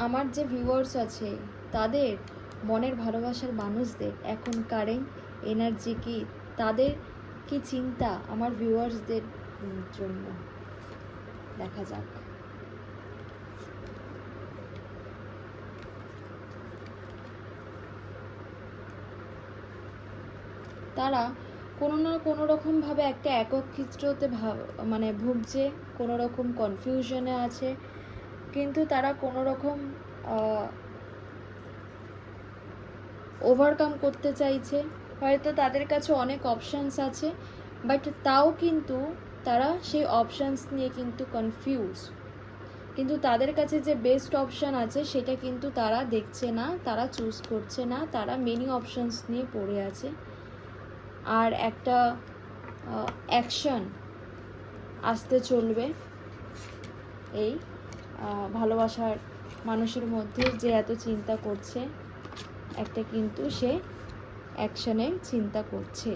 আমার যে ভিউয়ার্স আছে তাদের মনের ভালোবাসার মানুষদের এখন কারেন্ট এনার্জি কি, তাদের কি চিন্তা আমার ভিউয়ার্সদের জন্য, দেখা যাক। তারা কোনো না কোনো রকমভাবে একটা একত্রিততে মানে ভুগছে, কোনো রকম কনফিউশনে আছে, কিন্তু তারা কোনো রকম ওভারকাম করতে চাইছে। হয়তো তাদের কাছে অনেক অপশানস আছে, বাট তাও কিন্তু তারা সেই অপশানস নিয়ে কিন্তু কনফিউজ। কিন্তু তাদের কাছে যে বেস্ট অপশান আছে সেটা কিন্তু তারা দেখছে না, তারা চুজ করছে না, তারা মেনি অপশানস নিয়ে পড়ে আছে। আর একটা অ্যাকশন আসতে চলবে এই ভালোবাসার মানুষের মধ্যে, যে এত চিন্তা করছে, একটা কিন্তু সে অ্যাকশনের চিন্তা করছে।